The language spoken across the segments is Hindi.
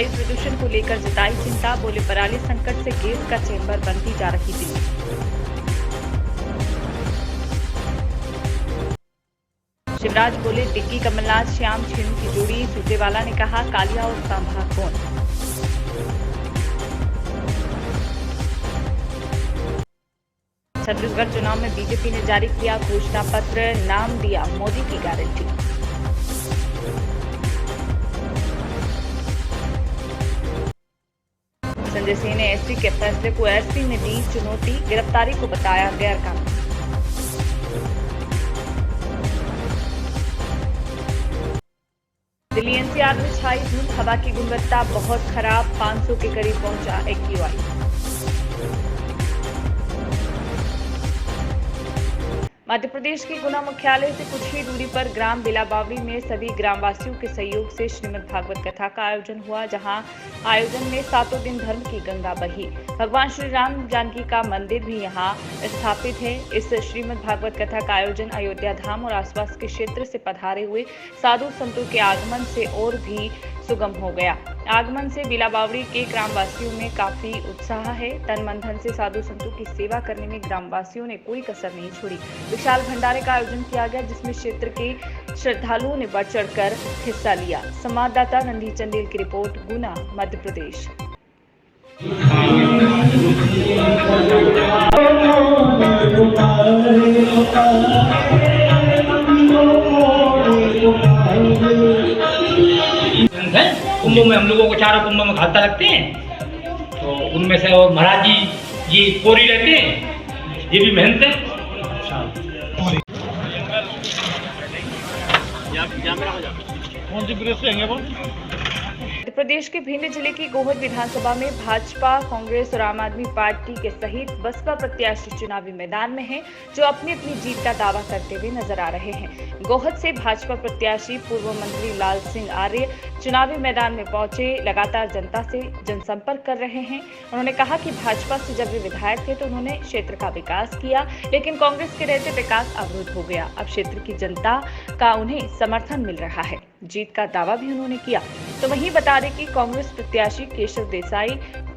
वायु प्रदूषण को लेकर जताई चिंता, बोले पराली संकट से गैस का चैम्बर बनती जा रही दिल्ली। शिवराज बोले टिक्की कमलनाथ श्याम छेड़ू की जोड़ी। सुरजेवाला ने कहा कालिया और सांभा कौन। छत्तीसगढ़ चुनाव में बीजेपी ने जारी किया घोषणा पत्र, नाम दिया मोदी की गारंटी। संजय सिंह ने एसपी के फैसले को एसपी में दी चुनौती, गिरफ्तारी को बताया गैरकानूनी। दिल्ली एनसीआर में छाई धुंध, हवा की गुणवत्ता बहुत खराब, 500 के करीब पहुंचा एक्यूआई। मध्य प्रदेश के गुना मुख्यालय से कुछ ही दूरी पर ग्राम बिलाबावड़ी में सभी ग्रामवासियों के सहयोग से श्रीमद् भागवत कथा का आयोजन हुआ, जहां आयोजन में 7 दिन धर्म की गंगा बही। भगवान श्री राम जानकी का मंदिर भी यहां स्थापित है। इस श्रीमद् भागवत कथा का आयोजन अयोध्या धाम और आसपास के क्षेत्र से पधारे हुए साधु संतों के आगमन से और भी सुगम हो गया। आगमन से बिलाबावड़ी के ग्रामवासियों में काफी उत्साह है। तन मन धन से साधु संतों की सेवा करने में ग्रामवासियों ने कोई कसर नहीं छोड़ी। विशाल भंडारे का आयोजन किया गया, जिसमें क्षेत्र के श्रद्धालुओं ने बढ़ चढ़कर हिस्सा लिया। संवाददाता रणधीर चंदेल की रिपोर्ट, गुना, मध्य प्रदेश। कुंभों में हम लोगों को चारों कुंभों में खाता लगते हैं, तो उनमें से वो महाराज जी ये कोरी रहते हैं, ये भी मेहनत है। कौन सी ब्रिज से वो? मध्य प्रदेश के भिंड जिले की गोहद विधानसभा में भाजपा, कांग्रेस और आम आदमी पार्टी के सहित बसपा प्रत्याशी चुनावी मैदान में हैं, जो अपनी अपनी जीत का दावा करते हुए नजर आ रहे हैं। गोहद से भाजपा प्रत्याशी पूर्व मंत्री लाल सिंह आर्य चुनावी मैदान में पहुंचे, लगातार जनता से जनसंपर्क कर रहे हैं। उन्होंने कहा कि भाजपा से जब वे विधायक थे तो उन्होंने क्षेत्र का विकास किया, लेकिन कांग्रेस के रहते विकास अवरुद्ध हो गया। अब क्षेत्र की जनता का उन्हें समर्थन मिल रहा है। जीत का दावा भी उन्होंने किया। तो वहीं बता दें कि कांग्रेस प्रत्याशी केशव देसाई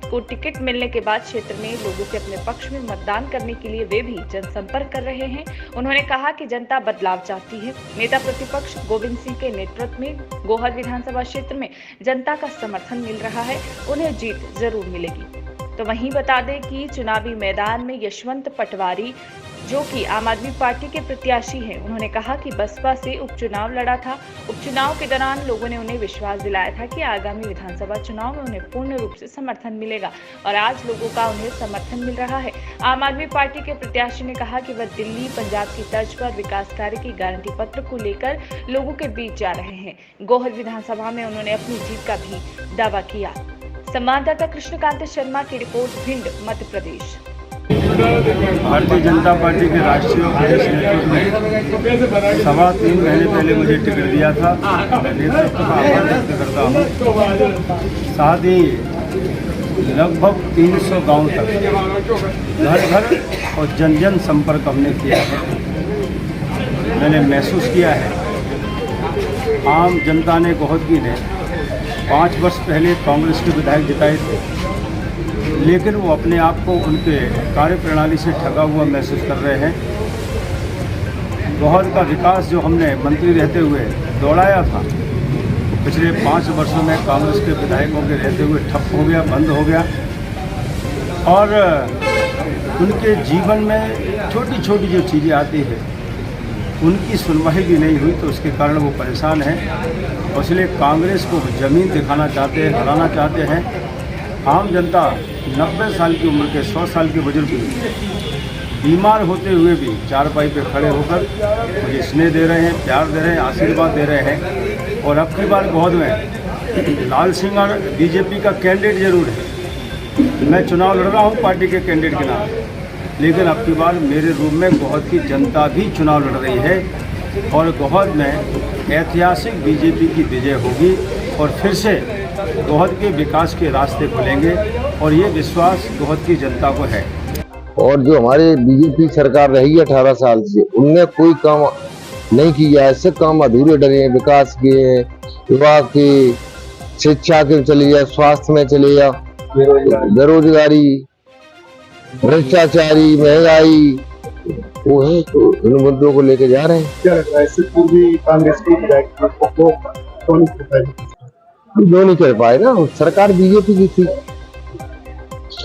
को टिकट मिलने के बाद क्षेत्र में लोगों से अपने पक्ष में मतदान करने के लिए वे भी जनसंपर्क कर रहे हैं। उन्होंने कहा कि जनता बदलाव चाहती है। नेता प्रतिपक्ष गोविंद सिंह के नेतृत्व में गोहद विधानसभा क्षेत्र में जनता का समर्थन मिल रहा है, उन्हें जीत जरूर मिलेगी। तो वहीं बता दें कि चुनावी मैदान में यशवंत पटवारी, जो कि आम आदमी पार्टी के प्रत्याशी हैं, उन्होंने कहा कि बसपा से उपचुनाव लड़ा था। उपचुनाव के दौरान लोगों ने उन्हें विश्वास दिलाया था कि आगामी विधानसभा चुनाव में उन्हें पूर्ण रूप से समर्थन मिलेगा, और आज लोगों का उन्हें समर्थन मिल रहा है। आम आदमी पार्टी के प्रत्याशी ने कहा कि वह दिल्ली, पंजाब की तर्ज पर विकास कार्य की गारंटी पत्र को लेकर लोगों के बीच जा रहे हैं। गोहद विधानसभा में उन्होंने अपनी जीत का भी दावा किया। संवाददाता कृष्णकांत शर्मा की रिपोर्ट, भिंड, मध्य प्रदेश। भारतीय जनता पार्टी के राष्ट्रीय प्रदेश नेतृत्व ने 3.25 महीने पहले मुझे टिकट दिया था। मैं नेतृत्व का आभार व्यक्त करता हूँ। साथ ही लगभग 300 गांव तक घर घर और जन जन संपर्क हमने किया है। मैंने महसूस किया है, आम जनता ने, गोहद की ने 5 वर्ष पहले कांग्रेस के विधायक जिताए थे, लेकिन वो अपने आप को उनके कार्यप्रणाली से ठगा हुआ महसूस कर रहे हैं। गोहद का विकास जो हमने मंत्री रहते हुए दौड़ाया था, पिछले 5 वर्षों में कांग्रेस के विधायकों के रहते हुए ठप हो गया, बंद हो गया, और उनके जीवन में छोटी छोटी जो चीज़ें आती है उनकी सुनवाई भी नहीं हुई, तो उसके कारण वो परेशान हैं। और इसलिए कांग्रेस को ज़मीन दिखाना चाहते हैं, हराना चाहते हैं। आम जनता 90 साल की उम्र के 100 साल के बुजुर्ग बीमार होते हुए भी चारपाई पे खड़े होकर मुझे स्नेह दे रहे हैं, प्यार दे रहे हैं, आशीर्वाद दे रहे हैं। और अब की बार गोहद में लाल सिंह और बीजेपी का कैंडिडेट जरूर है। मैं चुनाव लड़ रहा हूँ पार्टी के कैंडिडेट के नाम, लेकिन अब की बार मेरे रूप में गोहद की जनता भी चुनाव लड़ रही है, और गोहद में ऐतिहासिक बीजेपी की विजय होगी, और फिर से गोहद के विकास के रास्ते खुलेंगे, और ये विश्वास गोहद की जनता को है। और जो हमारे बीजेपी सरकार रही है 18 साल से, उनने कोई काम नहीं किया। ऐसे काम अधूरे डरे हैं, विकास के, विवाह के, शिक्षा के चले जाओ, स्वास्थ्य में चले जाओ, बेरोजगारी, भ्रष्टाचारी, महंगाई, वो है तो इन मुद्दों को लेके जा रहे हैं। क्या लग रहा है इससे पूर्वी कांग्रेस की विधायक को कौन जो नहीं कर पाए ना, सरकार बीजेपी की थी,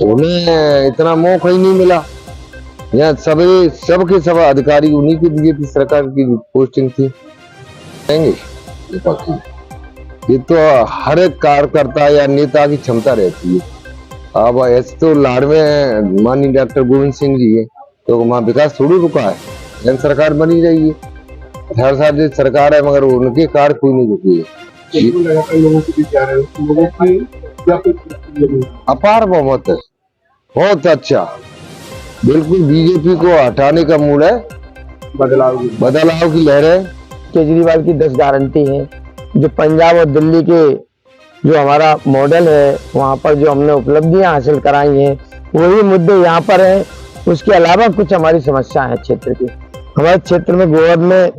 उन्हें इतना मौका ही नहीं मिला। यहाँ सबके सब अधिकारी उन्हीं की बीजेपी सरकार की पोस्टिंग थी। ये तो हर एक कार्यकर्ता या नेता की क्षमता रहती है। अब ऐसे तो लाड़ में माननीय डॉक्टर गोविंद सिंह जी है, तो वहाँ विकास थोड़ी रुका है, जन सरकार बनी रही है। 18 साल की सरकार है, मगर उनके कार्य कोई नहीं रुकी है। लगातार लोगों के बीच जा रहे हो, लोगों की क्या अपार बहुमत है, बहुत अच्छा। बिल्कुल बीजेपी को हटाने का मूड है, बदलाव की लहर है। केजरीवाल की 10 गारंटी है, जो पंजाब और दिल्ली के जो हमारा मॉडल है, वहाँ पर जो हमने उपलब्धियां हासिल कराई हैं, वही मुद्दे यहाँ पर हैं। उसके अलावा कुछ हमारी समस्या है क्षेत्र की। हमारे क्षेत्र में गोहद में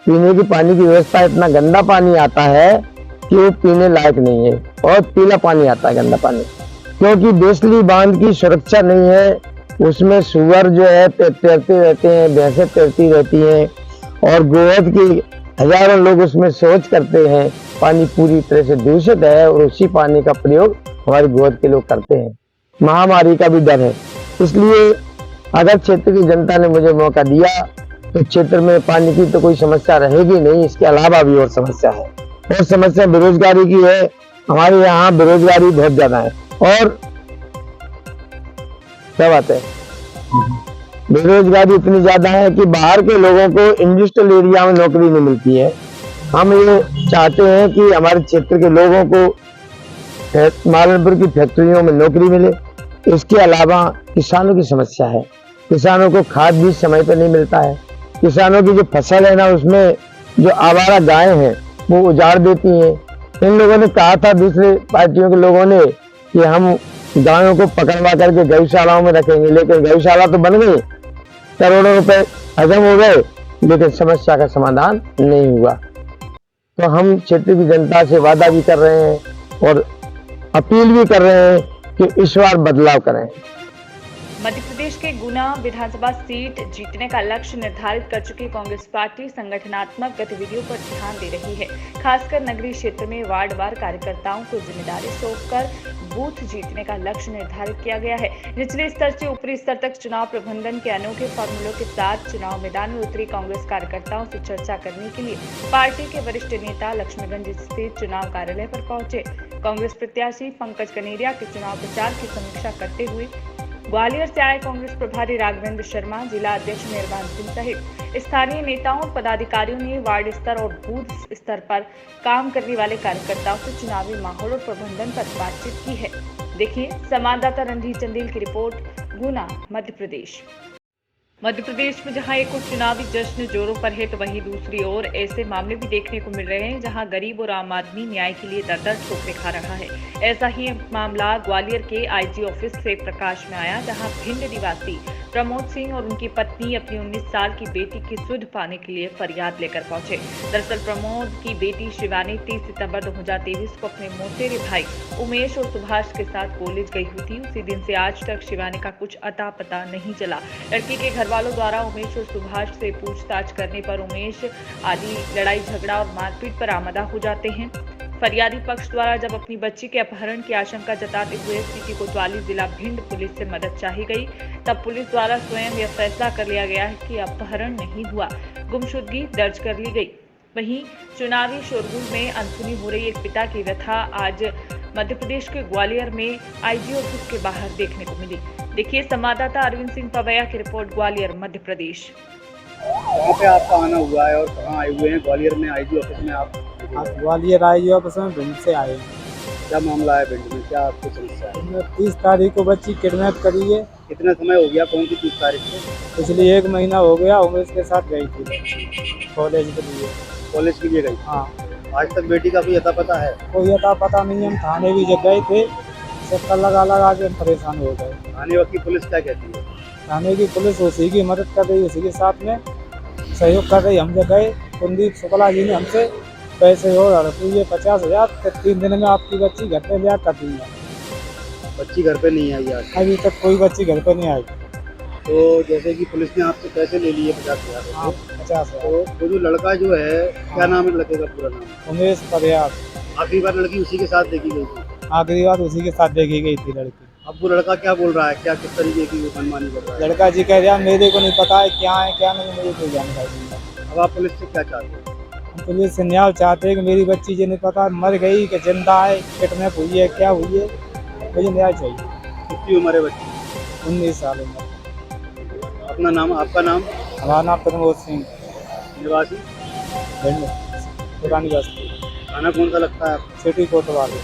पीने की पानी की व्यवस्था, इतना गंदा पानी आता है कि वो पीने लायक नहीं है, और पीला पानी आता है, गंदा पानी, क्योंकि बेसली बांध की सुरक्षा नहीं है। उसमें सुअर जो है तैरते रहते हैं, भैंसें तैरती रहती हैं, और गोहद की हजारों लोग उसमें शौच करते हैं। पानी पूरी तरह से दूषित है, और उसी पानी का प्रयोग हमारे गोहद के लोग करते हैं। महामारी का भी डर है, इसलिए अगर क्षेत्र की जनता ने मुझे मौका दिया तो क्षेत्र में पानी की तो कोई समस्या रहेगी नहीं। इसके अलावा भी और समस्या है, और समस्या बेरोजगारी की है। हमारे यहाँ बेरोजगारी बहुत ज्यादा है, और क्या बात है, बेरोजगारी इतनी ज्यादा है कि बाहर के लोगों को इंडस्ट्रियल एरिया में नौकरी नहीं मिलती है। हम ये चाहते हैं कि हमारे क्षेत्र के लोगों को मालनपुर की फैक्ट्रियों में नौकरी मिले। इसके अलावा किसानों की समस्या है, किसानों को खाद बीज समय पर नहीं मिलता है। किसानों की जो फसल है ना, उसमें जो आवारा गायें हैं वो उजाड़ देती हैं। इन लोगों ने कहा था, दूसरे पार्टियों के लोगों ने, कि हम गायों को पकड़वा करके गौशालाओं में रखेंगे, लेकिन गौशाला तो बन गई, करोड़ों रुपए हजम हो गए, लेकिन समस्या का समाधान नहीं हुआ। तो हम क्षेत्र की जनता से वादा भी कर रहे हैं और अपील भी कर रहे हैं कि इस बार बदलाव करें। मध्य प्रदेश के गुना विधानसभा सीट जीतने का लक्ष्य निर्धारित कर चुकी कांग्रेस पार्टी संगठनात्मक गतिविधियों पर ध्यान दे रही है। खासकर नगरीय क्षेत्र में वार्डवार कार्यकर्ताओं को जिम्मेदारी सौंपकर बूथ जीतने का लक्ष्य निर्धारित किया गया है। निचले स्तर से ऊपरी स्तर तक चुनाव प्रबंधन के अनोखे फॉर्मूलों के साथ चुनाव मैदान में उतरी कांग्रेस कार्यकर्ताओं से चर्चा करने के लिए पार्टी के वरिष्ठ नेता लक्ष्मीगंज स्थित चुनाव कार्यालय पर पहुंचे। कांग्रेस प्रत्याशी पंकज कनेरिया के चुनाव प्रचार की समीक्षा करते हुए ग्वालियर से आए कांग्रेस प्रभारी राघवेंद्र शर्मा, जिला अध्यक्ष मेहरबान सिंह सहित स्थानीय नेताओं और पदाधिकारियों ने वार्ड स्तर और बूथ स्तर पर काम करने वाले कार्यकर्ताओं से चुनावी माहौल और प्रबंधन पर बातचीत की है। देखिए संवाददाता रणधीर चंदेल की रिपोर्ट, गुना, मध्य प्रदेश। मध्य प्रदेश में जहां एक चुनावी जश्न जोरों पर है, तो वहीं दूसरी ओर ऐसे मामले भी देखने को मिल रहे हैं जहां गरीब और आम आदमी न्याय के लिए दर-दर ठोकरें खा रहा है। ऐसा ही मामला ग्वालियर के आईजी ऑफिस से प्रकाश में आया, जहां भिंड निवासी प्रमोद सिंह और उनकी पत्नी अपनी 19 साल की बेटी की सुध पाने के लिए फरियाद लेकर पहुंचे। दरअसल प्रमोद की बेटी शिवानी 30 सितंबर 2023 को अपने मौसेरे भाई उमेश और सुभाष के साथ कॉलेज गई हुई थी। उसी दिन से आज तक शिवानी का कुछ अता पता नहीं चला। लड़की के घर वालों द्वारा उमेश और सुभाष से पूछताछ करने पर उमेश आदि लड़ाई झगड़ा और मारपीट पर आमदा हो जाते हैं। फरियादी पक्ष द्वारा जब अपनी बच्ची के अपहरण की आशंका जताते हुए सिटी कोतवाली जिला भिंड पुलिस से मदद चाही गई, तब पुलिस द्वारा स्वयं यह फैसला कर लिया गया है कि अपहरण नहीं हुआ, गुमशुदगी दर्ज कर ली गई। वहीं चुनावी शोरगुल में अनसुनी हो रही एक पिता की व्यथा आज मध्य प्रदेश के ग्वालियर में आईजी ऑफिस के बाहर देखने को मिली। देखिए संवाददाता अरविंद सिंह पवैया की रिपोर्ट, ग्वालियर, मध्य प्रदेश। कहाँ पे आपका आना हुआ है और कहाँ आए हुए हैं? ग्वालियर में आईजी ऑफिस में आप ग्वालियर आईजी ऑफिस में भिंड से आए। क्या मामला है भिंड में, क्या आपकी समस्या है? 30 तारीख को बच्ची किडनैप करी है। कितना समय हो गया? कौन सी 30 तारीख को? पिछली 1 महीना हो गया। उमेश के साथ गई थी कॉलेज के लिए। कॉलेज के लिए गई? हाँ। आज तक बेटी का कोई अता पता है? कोई अता पता नहीं। हम थाने भी जग गए थे, चक्कर लगा के हम परेशान हो गए। थाने वक्त की पुलिस क्या कहती है? थाने की पुलिस उसी की मदद कर रही, उसी के साथ में सहयोग कर रही। हम जब गए, कुलदीप शुक्ला जी ने हमसे पैसे और हड़प हुई है 50,000, तो 3 दिन में आपकी बच्ची घर पे ले कर दूंगा। बच्ची घर पे नहीं आई आज। अभी तक कोई बच्ची घर पे नहीं आई। तो जैसे कि पुलिस ने आपसे पैसे ले लिए 50,000 हाँ, रुपये, 50,000। तो वो जो लड़का जो है, क्या नाम है लड़के का पूरा नाम? उमेश परियार। आखिरी बार लड़की उसी के साथ देखी गई थी। आखिरी बात उसी के साथ देखी गई थी लड़की। अब वो लड़का क्या बोल रहा है, क्या किस तरीके की वो मनमानी कर रहा है? लड़का जी कह रहा मेरे को नहीं पता है क्या है क्या नहीं, मुझे कोई जानकारी नहीं है। अब आप पुलिस से क्या चाहते हैं? हम पुलिस से न्याय चाहते हैं कि मेरी बच्ची जी नहीं पता मर गई कि जिंदा है, किडनैप हुई है, क्या हुई है, मुझे न्याय चाहिए। कितनी उम्र है बच्ची? 19 साल उम्र। अपना नाम, आपका नाम? हमारा नाम प्रमोद सिंह, निवासी? भिंड, पुरानी बस्ती, खाना कौन सा लगता है आपको? सिटी कोतवाली।